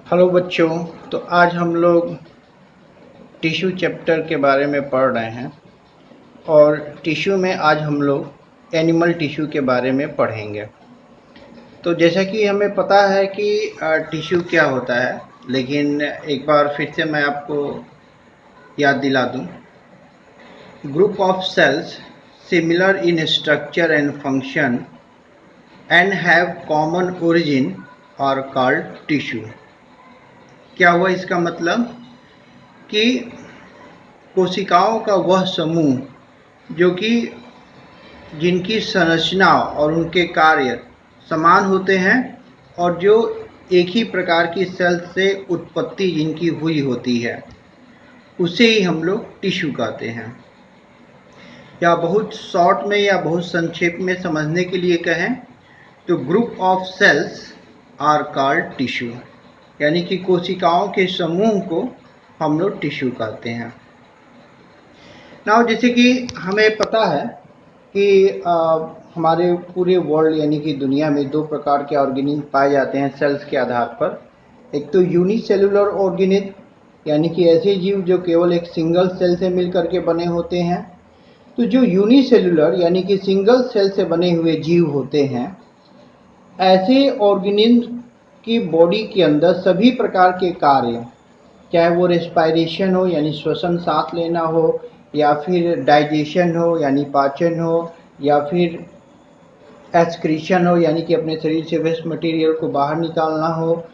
Hello बच्चों। तो आज हम लोग टिश्यू चैप्टर के बारे में पढ़ रहे हैं और टिश्यू में आज हम लोग एनिमल टिश्यू के बारे में पढ़ेंगे। तो जैसा कि हमें पता है कि टिश्यू क्या होता है, लेकिन एक बार फिर से मैं आपको याद दिला दूं। Group of cells similar in structure and function and have common origin are called tissue. क्या हुआ इसका मतलब कि कोशिकाओं का वह समूह जो कि जिनकी संरचना और उनके कार्य समान होते हैं और जो एक ही प्रकार की सेल से उत्पत्ति जिनकी हुई होती है, उसे ही हम लोग टिश्यू कहते हैं। या बहुत शॉर्ट में या बहुत संक्षेप में समझने के लिए कहें तो group of cells are called tissue, यानी कि कोशिकाओं के समूह को हम लोग टिश्यू कहते हैं। नाउ जैसे कि हमें पता है कि हमारे पूरे वर्ल्ड यानी कि दुनिया में दो प्रकार के ऑर्गेनिज्म पाए जाते हैं सेल्स के आधार पर। एक तो यूनिसेलुलर ऑर्गेनिज्म, यानी कि ऐसे जीव जो केवल एक सिंगल सेल से मिलकर के बने होते हैं। तो जो यूनिसेलुलर यानी कि सिंगल सेल से बने हुए जीव होते हैं, ऐसे ऑर्गेनिज्म की बॉडी के अंदर सभी प्रकार के कार्य, चाहे वो रेस्पायरेशन हो यानी श्वसन सांस लेना हो, या फिर डाइजेशन हो यानी पाचन हो, या फिर एक्सक्रीशन हो यानी कि अपने शरीर से वेस्ट मटेरियल को बाहर निकालना हो,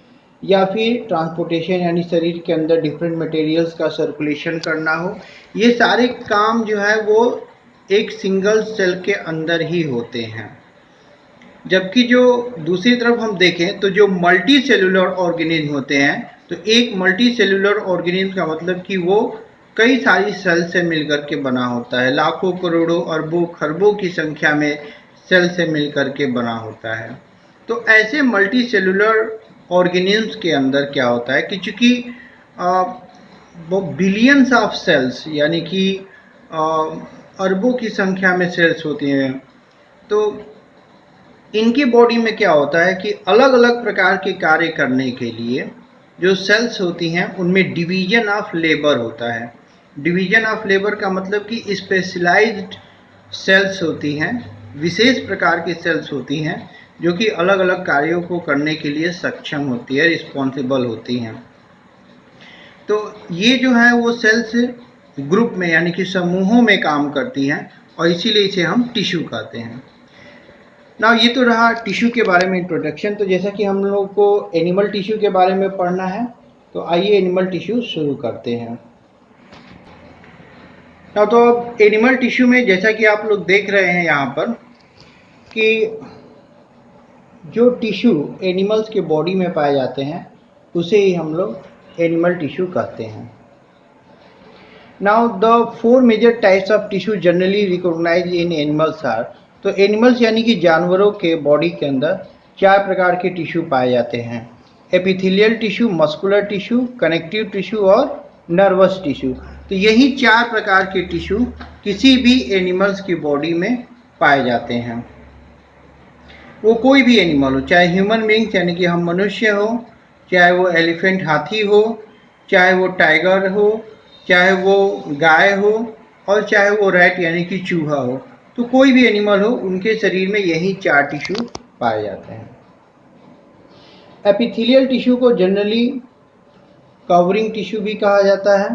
या फिर ट्रांसपोर्टेशन यानी शरीर के अंदर डिफरेंट मटेरियल्स का सर्कुलेशन करना हो, ये सारे काम जो है वो एक सिंगल सेल के अंदर ही होते हैं। जबकि जो दूसरी तरफ हम देखें तो जो मल्टी सेलुलर ऑर्गेनिज्म होते हैं, तो एक मल्टी सेलुलर ऑर्गेनिज्म का मतलब कि वो कई सारी सेल से मिलकर के बना होता है। लाखों करोड़ों अरबों खरबों की संख्या में सेल से मिलकर के बना होता है। तो ऐसे मल्टी सेलुलर ऑर्गेनिज्म के अंदर क्या होता है कि चूंकि वो बिलियंस ऑफ सेल्स यानी कि अरबों की संख्या में सेल्स होती हैं, तो इनकी बॉडी में क्या होता है कि अलग अलग प्रकार के कार्य करने के लिए जो सेल्स होती हैं उनमें डिवीजन ऑफ लेबर होता है। डिवीजन ऑफ लेबर का मतलब कि स्पेशलाइज्ड सेल्स होती हैं, विशेष प्रकार की सेल्स होती हैं जो कि अलग अलग कार्यों को करने के लिए सक्षम होती है, रिस्पॉन्सिबल होती हैं। तो ये जो है वो सेल्स ग्रुप में यानी कि समूहों में काम करती हैं और इसीलिए इसे हम टिश्यू कहते हैं। ना ये तो रहा टिश्यू के बारे में इंट्रोडक्शन। तो जैसा कि हम लोग को एनिमल टिश्यू के बारे में पढ़ना है, तो आइए एनिमल टिश्यू शुरू करते हैं। ना तो अब एनिमल टिश्यू में जैसा कि आप लोग देख रहे हैं यहाँ पर कि जो टिश्यू एनिमल्स के बॉडी में पाए जाते हैं उसे ही हम लोग एनिमल टिश्यू कहते हैं। Now the 4 major types of tissue generally recognized in animals are. तो एनिमल्स यानी कि जानवरों के बॉडी के अंदर 4 प्रकार के टिश्यू पाए जाते हैं: epithelial tissue, muscular tissue, connective tissue और नर्वस टिश्यू। तो यही 4 प्रकार के टिश्यू किसी भी एनिमल्स की बॉडी में पाए जाते हैं। वो कोई भी एनिमल हो, चाहे ह्यूमन बींग्स यानी कि हम मनुष्य हो, चाहे वो एलिफेंट हाथी हो, चाहे वो टाइगर हो, चाहे वो गाय हो, और चाहे वो रैट यानी कि चूहा हो। तो कोई भी एनिमल हो, उनके शरीर में यही 4 टिश्यू पाए जाते हैं। एपिथेलियल टिश्यू को जनरली कवरिंग टिश्यू भी कहा जाता है।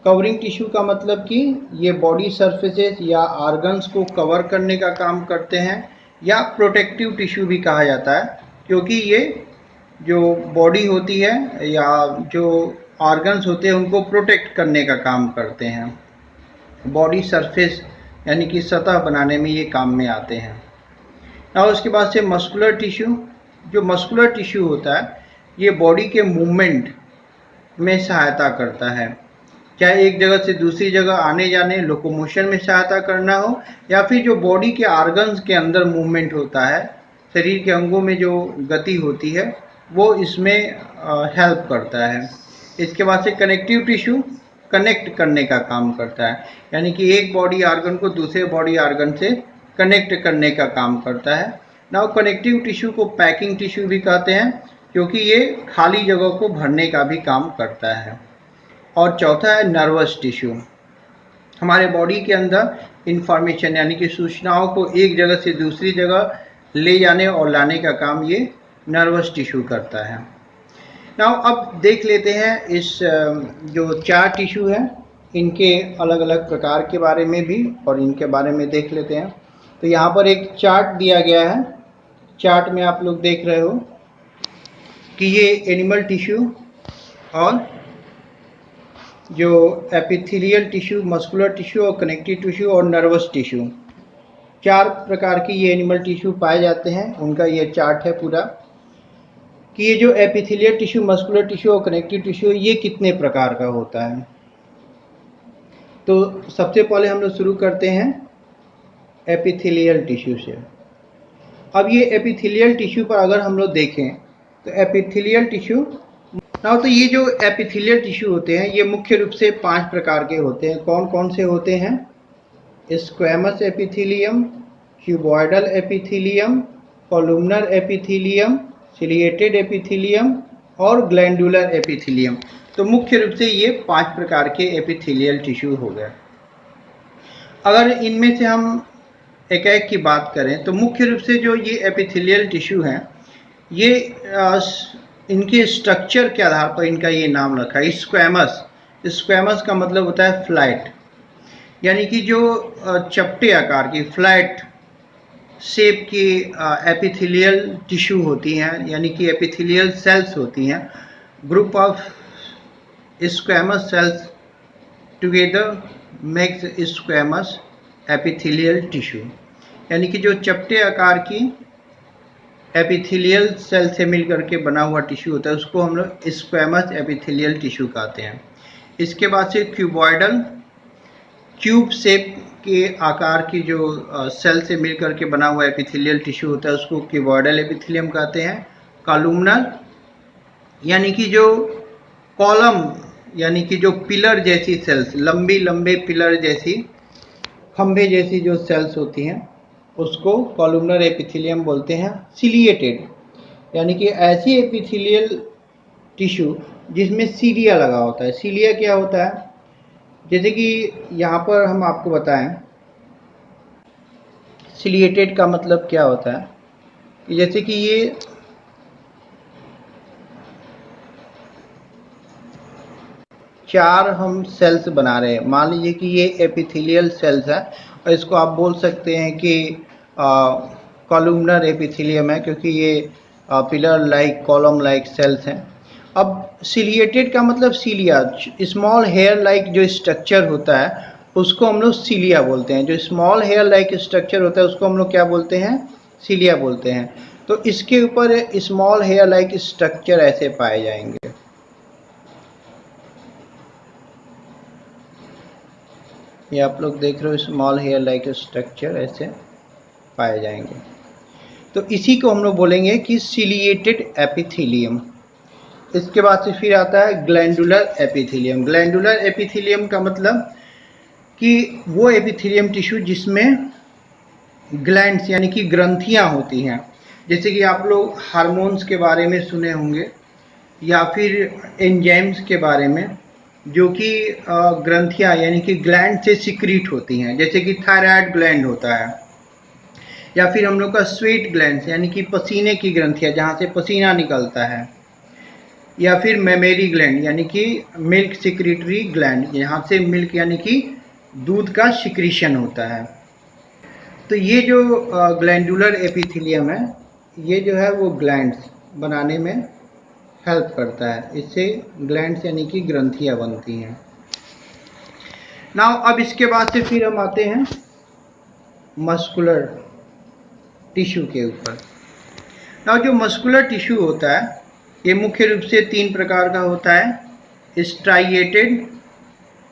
कवरिंग टिश्यू का मतलब कि ये बॉडी सरफेसेस या ऑर्गन्स को कवर करने का काम करते हैं, या प्रोटेक्टिव टिश्यू भी कहा जाता है, क्योंकि ये जो बॉडी होती है या जो ऑर्गन्स होते हैं उनको प्रोटेक्ट करने का काम करते हैं। बॉडी सरफेस यानी कि सतह बनाने में ये काम में आते हैं। और उसके बाद से मस्कुलर टिश्यू। जो मस्कुलर टिश्यू होता है ये बॉडी के मूवमेंट में सहायता करता है, चाहे एक जगह से दूसरी जगह आने जाने, लोकोमोशन में सहायता करना हो, या फिर जो बॉडी के ऑर्गन्स के अंदर मूवमेंट होता है, शरीर के अंगों में जो गति होती है वो इसमें हेल्प करता है। इसके बाद से कनेक्टिव टिश्यू कनेक्ट करने का काम करता है, यानी कि एक बॉडी ऑर्गन को दूसरे बॉडी ऑर्गन से कनेक्ट करने का काम करता है। नाउ कनेक्टिव टिश्यू को पैकिंग टिश्यू भी कहते हैं, क्योंकि ये खाली जगह को भरने का भी काम करता है। और चौथा है नर्वस टिश्यू। हमारे बॉडी के अंदर इंफॉर्मेशन यानी कि सूचनाओं को एक जगह से दूसरी जगह ले जाने और लाने का काम ये नर्वस टिश्यू करता है। नाउ अब देख लेते हैं इस जो 4 टिश्यू हैं इनके अलग अलग प्रकार के बारे में भी और इनके बारे में देख लेते हैं। तो यहाँ पर एक चार्ट दिया गया है। चार्ट में आप लोग देख रहे हो कि ये एनिमल टिश्यू और जो एपिथेलियल टिश्यू, मस्कुलर टिश्यू और कनेक्टिव टिश्यू और नर्वस टिश्यू, 4 प्रकार की ये एनिमल टिश्यू पाए जाते हैं। उनका ये चार्ट है पूरा कि ये जो एपिथेलियल टिश्यू, मस्कुलर टिश्यू और कनेक्टिव टिश्यू ये कितने प्रकार का होता है। तो सबसे पहले हम लोग शुरू करते हैं एपिथेलियल टिश्यू से। अब ये एपिथेलियल टिश्यू पर अगर हम लोग देखें तो एपिथेलियल टिश्यू तो ये जो एपिथेलियल टिश्यू होते हैं ये मुख्य रूप से 5 प्रकार के होते हैं। कौन कौन से होते हैं? Squamous epithelium, cuboidal epithelium, columnar epithelium, ciliated epithelium और ग्लैंडुलर एपिथेलियम। तो मुख्य रूप से ये 5 प्रकार के एपिथेलियल टिश्यू हो गए। अगर इनमें से हम एक एक की बात करें तो मुख्य रूप से जो ये एपिथेलियल टिश्यू हैं ये इनके स्ट्रक्चर के आधार पर इनका ये नाम रखा है स्क्वैमस। स्क्वैमस का मतलब होता है फ्लैट, यानी कि जो चपटे आकार की फ्लैट शेप की एपिथेलियल टिश्यू होती हैं, यानी कि एपिथेलियल सेल्स होती हैं। Group of squamous cells together makes squamous epithelial tissue, यानी कि जो चपटे आकार की एपिथेलियल सेल से मिलकर के बना हुआ टिश्यू होता है उसको हम लोग स्क्वैमस एपिथेलियल टिश्यू कहते हैं। इसके बाद से क्यूबॉइडल, ट्यूब शेप के आकार की जो सेल से मिलकर के बना हुआ एपिथेलियल टिश्यू होता है उसको क्यूबॉइडल एपिथेलियम कहते हैं। कॉलुमनर यानी कि जो कॉलम यानी कि जो पिलर जैसी सेल्स, लंबी लंबे पिलर जैसी, खंभे जैसी जो सेल्स होती हैं उसको कॉलुमनर एपिथेलियम बोलते हैं। सिलिएटेड यानी कि ऐसी एपिथेलियल टिश्यू जिसमें सीलिया लगा होता है। सीलिया क्या होता है? जैसे कि यहाँ पर हम आपको बताएं सिलिएटेड का मतलब क्या होता है कि जैसे कि ये चार हम सेल्स बना रहे हैं। मान लीजिए कि ये एपिथेलियल सेल्स है और इसको आप बोल सकते हैं कि कॉलुमनर एपिथेलियम है क्योंकि ये pillar like, column like cells हैं। अब सिलिएटेड का मतलब सीलिया, स्मॉल हेयर लाइक जो स्ट्रक्चर होता है उसको हम लोग सीलिया बोलते हैं। जो स्मॉल हेयर लाइक स्ट्रक्चर होता है उसको हम लोग क्या बोलते हैं? सीलिया बोलते हैं। तो इसके ऊपर स्मॉल हेयर लाइक स्ट्रक्चर ऐसे पाए जाएंगे। ये आप लोग देख रहे हो स्मॉल हेयर लाइक स्ट्रक्चर ऐसे पाए जाएंगे। तो इसी को हम लोग बोलेंगे कि सिलिएटेड एपिथेलियम। इसके बाद से फिर आता है ग्लैंडुलर एपिथेलियम। ग्लैंडुलर एपिथेलियम का मतलब कि वो एपिथेलियम टिश्यू जिसमें ग्लैंड्स यानी कि ग्रंथियां होती हैं। जैसे कि आप लोग हार्मोन्स के बारे में सुने होंगे या फिर एंजाइम्स के बारे में, जो कि ग्रंथियां यानी कि ग्लैंड से सिक्रीट होती हैं। जैसे कि थायराइड ग्लैंड होता है या फिर हम लोग का स्वेट ग्लैंड यानी कि पसीने की ग्रंथियां जहाँ से पसीना निकलता है, या फिर मेमेरी ग्लैंड यानी कि मिल्क सिक्रीटरी ग्लैंड, यहाँ से मिल्क यानी कि दूध का सिक्रीशन होता है। तो ये जो ग्लैंडुलर एपिथेलियम है ये जो है वो ग्लैंड्स बनाने में हेल्प करता है। इससे ग्लैंड्स यानी कि ग्रंथियां बनती हैं। नाउ अब इसके बाद से फिर हम आते हैं मस्कुलर टिश्यू के ऊपर। नाउ जो मस्कुलर टिश्यू होता है ये मुख्य रूप से 3 प्रकार का होता है। Striated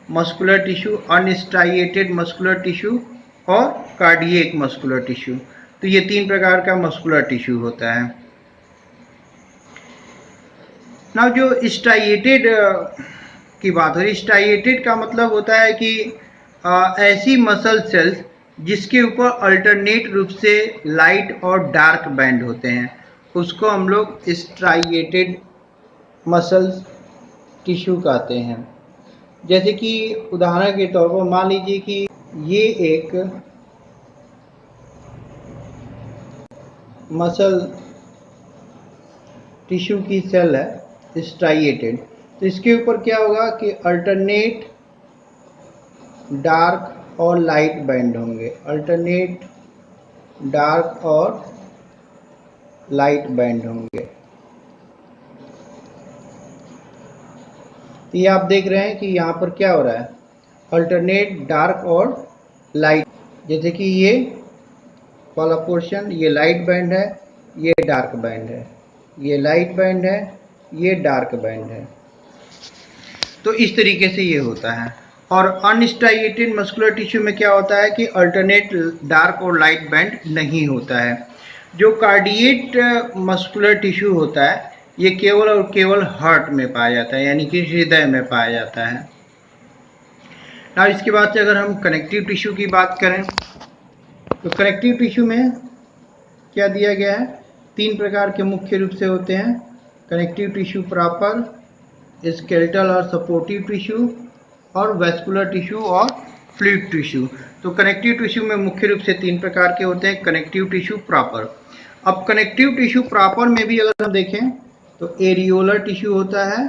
muscular tissue, unstriated muscular tissue और कार्डियक मस्कुलर टिश्यू। तो ये 3 प्रकार का मस्कुलर टिश्यू होता है। ना जो स्ट्राइएटेड की बात हो रही, स्ट्राइएटेड का मतलब होता है कि ऐसी मसल सेल्स जिसके ऊपर अल्टरनेट रूप से लाइट और डार्क बैंड होते हैं उसको हम लोग स्ट्राइएटेड मसल्स टिश्यू कहते हैं। जैसे कि उदाहरण के तौर पर मान लीजिए कि ये एक मसल टिश्यू की सेल है स्ट्राइएटेड, तो इसके ऊपर क्या होगा कि अल्टरनेट डार्क और लाइट बैंड होंगे, अल्टरनेट डार्क और लाइट बैंड होंगे। ये आप देख रहे हैं कि यहाँ पर क्या हो रहा है, अल्टरनेट डार्क और लाइट। जैसे कि ये वाला पोर्शन ये लाइट बैंड है, ये डार्क बैंड है, ये लाइट बैंड है, ये डार्क बैंड है। तो इस तरीके से ये होता है। और अनस्ट्राइएटेड मस्कुलर टिश्यू में क्या होता है कि अल्टरनेट डार्क और लाइट बैंड नहीं होता है। जो कार्डिएट मस्कुलर टिश्यू होता है ये केवल और केवल हार्ट में पाया जाता है, यानी कि हृदय में पाया जाता है। ना इसके बाद से अगर हम कनेक्टिव टिश्यू की बात करें तो कनेक्टिव टिश्यू में क्या दिया गया है, 3 प्रकार के मुख्य रूप से होते हैं, कनेक्टिव टिश्यू प्रॉपर, स्केलेटल और सपोर्टिव टिश्यू, और वैस्कुलर टिश्यू और फ्लूइड टिश्यू। तो कनेक्टिव टिश्यू में मुख्य रूप से 3 प्रकार के होते हैं, कनेक्टिव टिश्यू प्रॉपर। अब कनेक्टिव टिश्यू प्रॉपर में भी अगर हम देखें तो एरियोलर टिश्यू होता है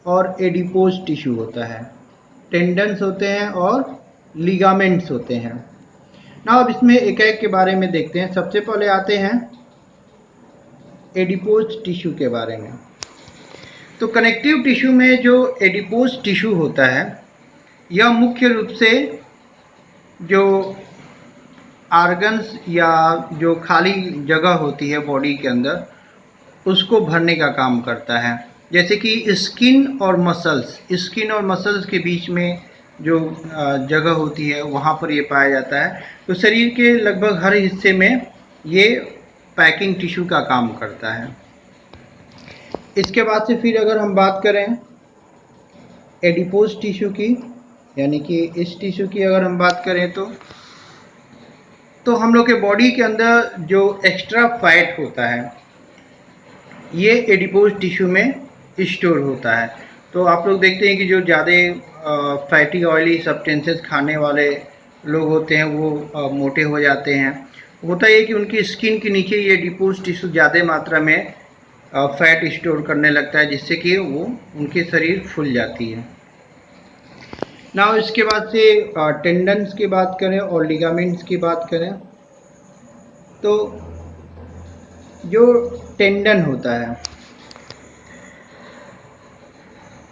और एडिपोज टिश्यू होता है, टेंडन्स होते हैं और लिगामेंट्स होते हैं। ना अब इसमें एक एक के बारे में देखते हैं। सबसे पहले आते हैं एडिपोज टिश्यू के बारे में। तो कनेक्टिव टिश्यू में जो एडिपोज टिश्यू होता है यह मुख्य रूप से जो आर्गन्स या जो खाली जगह होती है बॉडी के अंदर उसको भरने का काम करता है। जैसे कि स्किन और मसल्स के बीच में जो जगह होती है वहाँ पर ये पाया जाता है। तो शरीर के लगभग हर हिस्से में ये पैकिंग टिश्यू का काम करता है। इसके बाद से फिर अगर हम बात करें एडिपोज टिश्यू की, यानी कि इस टिश्यू की अगर हम बात करें तो हम लोग के बॉडी के अंदर जो एक्स्ट्रा फैट होता है ये एडिपोज टिश्यू में स्टोर होता है। तो आप लोग देखते हैं कि जो ज़्यादा फैटी ऑयली सब्सटेंसेस खाने वाले लोग होते हैं वो मोटे हो जाते हैं। होता है कि उनकी स्किन के नीचे ये एडिपोज टिश्यू ज़्यादा मात्रा में फैट स्टोर करने लगता है, जिससे कि वो उनके शरीर फूल जाती है। ना इसके बाद से टेंडन्स की बात करें और लिगामेंट्स की बात करें तो जो टेंडन होता है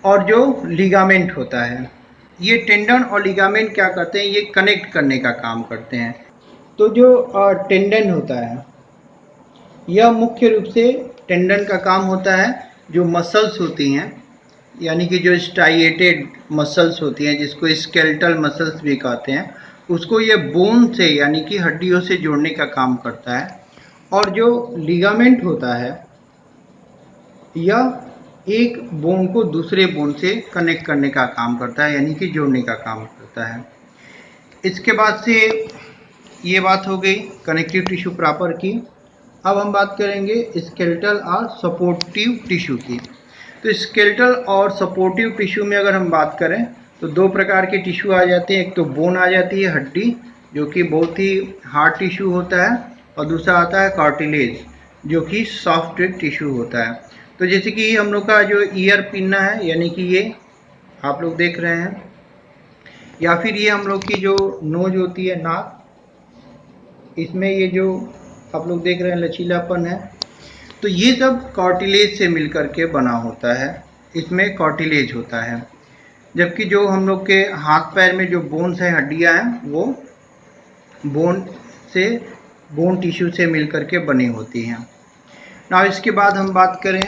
और जो लिगामेंट होता है, ये टेंडन और लिगामेंट क्या करते हैं, ये कनेक्ट करने का काम करते हैं। तो जो टेंडन होता है यह मुख्य रूप से टेंडन का काम होता है जो मसल्स होती हैं, यानी कि जो स्ट्राइएटेड मसल्स होती हैं जिसको स्केलेटल मसल्स भी कहते हैं, उसको ये बोन से यानी कि हड्डियों से जोड़ने का काम करता है। और जो लिगामेंट होता है यह एक बोन को दूसरे बोन से कनेक्ट करने का काम करता है, यानी कि जोड़ने का काम करता है। इसके बाद से ये बात हो गई कनेक्टिव टिश्यू प्रॉपर की। अब हम बात करेंगे स्केलेटल और सपोर्टिव टिश्यू की। तो स्केलेटल और सपोर्टिव टिश्यू में अगर हम बात करें तो 2 प्रकार के टिश्यू आ जाते हैं। एक तो बोन आ जाती है, हड्डी, जो कि बहुत ही हार्ड टिश्यू होता है, और दूसरा आता है कार्टिलेज जो कि सॉफ्ट टिश्यू होता है। तो जैसे कि हम लोग का जो ईयर पिन्ना है, यानी कि ये आप लोग देख रहे हैं, या फिर ये हम लोग की जो नोज होती है, नाक, इसमें ये जो आप लोग देख रहे हैं लचीलापन है, तो ये सब कार्टिलेज से मिलकर के बना होता है, इसमें कार्टिलेज होता है। जबकि जो हम लोग के हाथ पैर में जो बोन्स हैं, हड्डियां हैं, वो बोन टिश्यू से मिलकर के बनी होती हैं। ना इसके बाद हम बात करें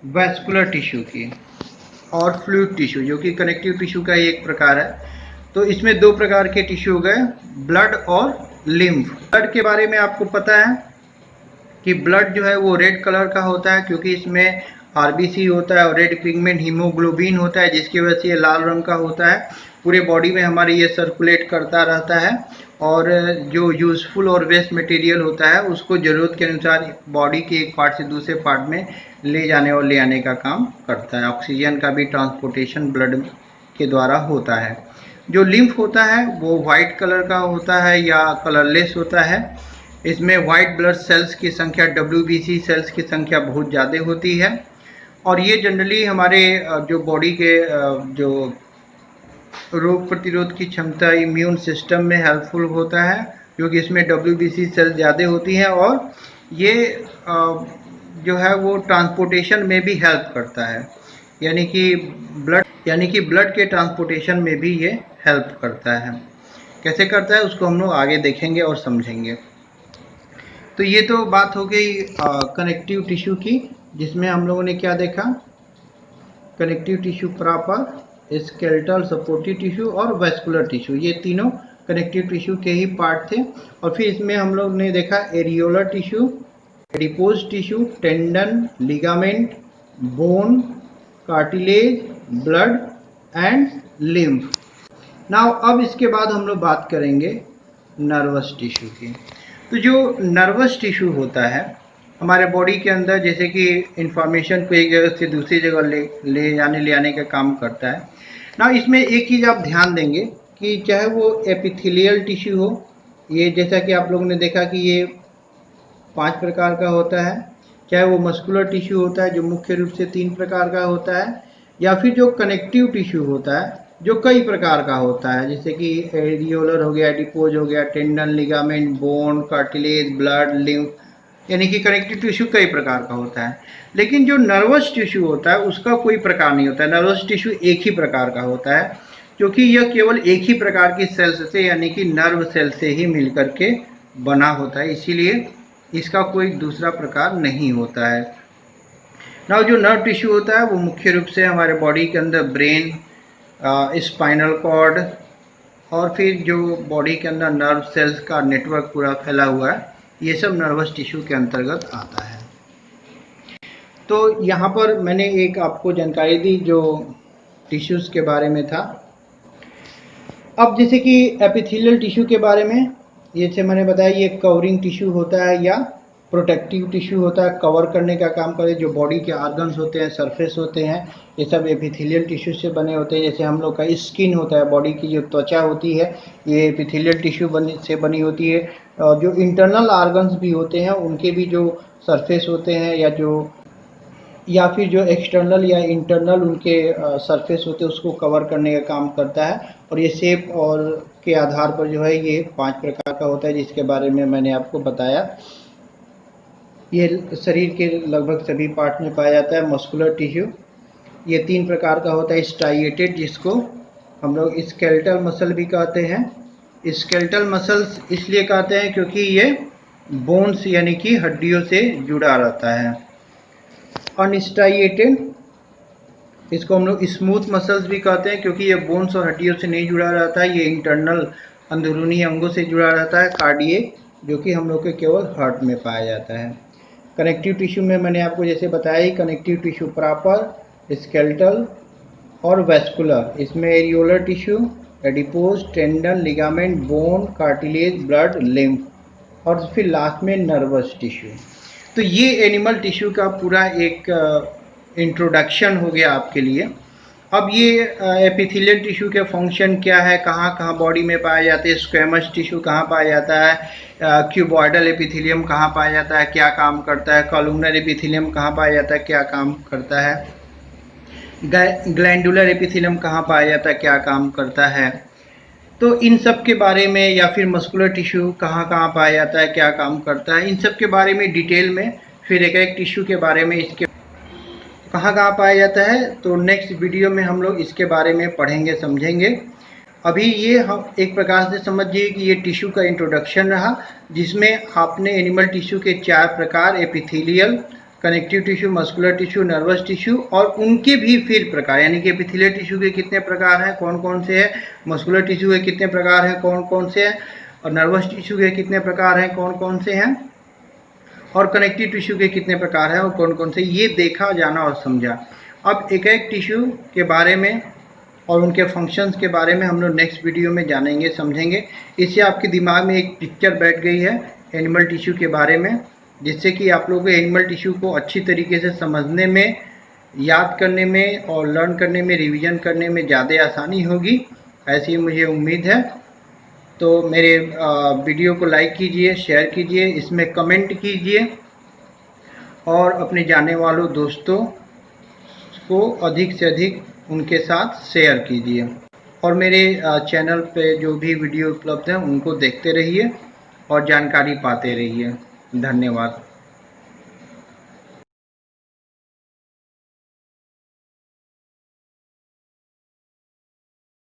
वैस्कुलर टिश्यू की और फ्लूइड टिश्यू, जो कि कनेक्टिव टिश्यू का एक प्रकार है। तो इसमें 2 प्रकार के टिश्यू हो गए, ब्लड और लिम्फ। ब्लड के बारे में आपको पता है कि ब्लड जो है वो रेड कलर का होता है, क्योंकि इसमें आरबीसी होता है और रेड पिगमेंट हीमोग्लोबिन होता है, जिसकी वजह से ये लाल रंग का होता है। पूरे बॉडी में हमारे ये सर्कुलेट करता रहता है और जो यूज़फुल और वेस्ट मटेरियल होता है उसको ज़रूरत के अनुसार बॉडी के एक पार्ट से दूसरे पार्ट में ले जाने और ले आने का काम करता है। ऑक्सीजन का भी ट्रांसपोर्टेशन ब्लड के द्वारा होता है। जो लिम्फ होता है वो वाइट कलर का होता है या कलरलेस होता है। इसमें वाइट ब्लड सेल्स की संख्या WBC सेल्स की संख्या बहुत ज़्यादा होती है और ये जनरली हमारे जो बॉडी के जो रोग प्रतिरोध की क्षमता इम्यून सिस्टम में हेल्पफुल होता है, क्योंकि इसमें WBC सेल ज़्यादा होती हैं और ये जो है वो ट्रांसपोर्टेशन में भी हेल्प करता है, यानी कि ब्लड के ट्रांसपोर्टेशन में भी ये हेल्प करता है। कैसे करता है उसको हम लोग आगे देखेंगे और समझेंगे। तो ये तो बात हो गई कनेक्टिव टिश्यू की, जिसमें हम लोगों ने क्या देखा, connective tissue proper, skeletal supportive tissue और वेस्कुलर टिश्यू, ये तीनों कनेक्टिव टिश्यू के ही पार्ट थे। और फिर इसमें हम लोग ने देखा areolar tissue, adipose tissue, tendon, ligament, bone, cartilage, blood and lymph. Now अब इसके बाद हम लोग बात करेंगे नर्वस टिश्यू की। तो जो नर्वस टिश्यू होता है हमारे बॉडी के अंदर, जैसे कि इंफॉर्मेशन को एक जगह से दूसरी जगह ले आने का काम करता है ना। इसमें एक चीज़ आप ध्यान देंगे कि चाहे वो एपिथेलियल टिश्यू हो, ये जैसा कि आप लोगों ने देखा कि ये 5 प्रकार का होता है, चाहे वो मस्कुलर टिश्यू होता है जो मुख्य रूप से 3 प्रकार का होता है, या फिर जो कनेक्टिव टिश्यू होता है जो कई प्रकार का होता है, जैसे कि एरियोलर हो गया, एडिपोज हो गया, tendon, ligament, bone, cartilage, blood, lymph, यानी कि कनेक्टिव टिश्यू कई प्रकार का होता है। लेकिन जो नर्वस टिश्यू होता है उसका कोई प्रकार नहीं होता है। नर्वस टिश्यू एक ही प्रकार का होता है, क्योंकि यह केवल एक ही प्रकार की सेल्स से, यानी कि नर्व सेल से ही मिलकर के बना होता है, इसीलिए इसका कोई दूसरा प्रकार नहीं होता है। ना जो नर्व टिश्यू होता है वो मुख्य रूप से हमारे बॉडी के अंदर ब्रेन, स्पाइनल कॉर्ड और फिर जो बॉडी के अंदर नर्व सेल्स का नेटवर्क पूरा फैला हुआ है, ये सब नर्वस टिश्यू के अंतर्गत आता है। तो यहाँ पर मैंने एक आपको जानकारी दी जो टिश्यूज़ के बारे में था। अब जैसे कि एपिथेलियल टिश्यू के बारे में, जैसे मैंने बताया ये कवरिंग टिश्यू होता है या प्रोटेक्टिव टिश्यू होता है, कवर करने का काम करे। जो बॉडी के ऑर्गन्स होते हैं, सरफेस होते हैं, ये सब एपिथेलियल टिश्यू से बने होते हैं। जैसे हम लोग का स्किन होता है, बॉडी की जो त्वचा होती है, ये एपिथेलियल टिश्यू से बनी होती है। और जो इंटरनल ऑर्गन्स भी होते हैं उनके भी जो सरफेस होते हैं या फिर जो एक्सटर्नल या इंटरनल उनके सरफेस होते हैं उसको कवर करने का काम करता है। और ये शेप और के आधार पर जो है ये 5 प्रकार का होता है, जिसके बारे में मैंने आपको बताया। ये शरीर के लगभग सभी पार्ट में पाया जाता है। मस्कुलर टिश्यू ये 3 प्रकार का होता है। स्ट्राइएटेड, जिसको हम लोग स्केलेटल मसल भी कहते हैं। स्केलेटल मसल्स इसलिए कहते हैं क्योंकि ये बोन्स यानी कि हड्डियों से जुड़ा रहता है। अनस्ट्राइएटेड, इसको हम लोग स्मूथ मसल्स भी कहते हैं क्योंकि ये बोन्स और हड्डियों से नहीं जुड़ा रहता है, ये इंटरनल अंदरूनी अंगों से जुड़ा रहता है। कार्डियक, जो कि हम लोग के केवल हार्ट में पाया जाता है। कनेक्टिव टिश्यू में मैंने आपको जैसे बताया ही, कनेक्टिव टिश्यू प्रॉपर, स्केलेटल और वेस्कुलर। इसमें areolar tissue, adipose, tendon, ligament, bone, cartilage, blood, lymph और फिर लास्ट में नर्वस टिश्यू। तो ये एनिमल टिश्यू का पूरा एक इंट्रोडक्शन हो गया आपके लिए। अब ये एपिथेलियल टिश्यू के फंक्शन क्या है, कहाँ कहाँ बॉडी में पाए जाते हैं, स्क्वेमस टिश्यू कहाँ पाया जाता है, क्यूबॉइडल एपिथेलियम कहाँ पाया जाता है, क्या काम करता है, कॉलुमनर एपिथेलियम कहाँ पाया जाता है, क्या काम करता है, ग्लैंडुलर एपिथेलियम कहाँ पाया जाता है, क्या काम करता है। तो इन सब के बारे में, या फिर मस्कुलर टिश्यू कहाँ कहाँ पाया जाता है, क्या काम करता है, इन सब के बारे में डिटेल में, फिर एक एक टिश्यू के बारे में, इसके कहाँ कहाँ पाया जाता है, तो नेक्स्ट वीडियो में हम लोग इसके बारे में पढ़ेंगे, समझेंगे। अभी ये हम एक प्रकार से समझिए कि ये टिश्यू का इंट्रोडक्शन रहा, जिसमें आपने एनिमल टिश्यू के 4 प्रकार, epithelial, connective tissue, muscular tissue, nervous tissue और उनके भी फिर प्रकार, यानी कि एपिथेलियल टिश्यू के कितने प्रकार हैं, कौन कौन से हैं, मस्कुलर टिश्यू के कितने प्रकार हैं, कौन कौन से हैं, और नर्वस टिश्यू के कितने प्रकार हैं, कौन कौन से हैं, और कनेक्टिव टिश्यू के कितने प्रकार हैं और कौन कौन से, ये देखा, जाना और समझा। अब एक एक टिश्यू के बारे में और उनके फंक्शंस के बारे में हम लोग नेक्स्ट वीडियो में जानेंगे, समझेंगे। इससे आपके दिमाग में एक पिक्चर बैठ गई है एनिमल टिश्यू के बारे में, जिससे कि आप लोगों को एनिमल टिश्यू को अच्छी तरीके से समझने में, याद करने में और लर्न करने में, रिवीजन करने में ज़्यादा आसानी होगी, ऐसी मुझे उम्मीद है। तो मेरे वीडियो को लाइक कीजिए, शेयर कीजिए, इसमें कमेंट कीजिए और अपने जाने वालों दोस्तों को अधिक से अधिक उनके साथ शेयर कीजिए। और मेरे चैनल पे जो भी वीडियो उपलब्ध हैं उनको देखते रहिए और जानकारी पाते रहिए। धन्यवाद।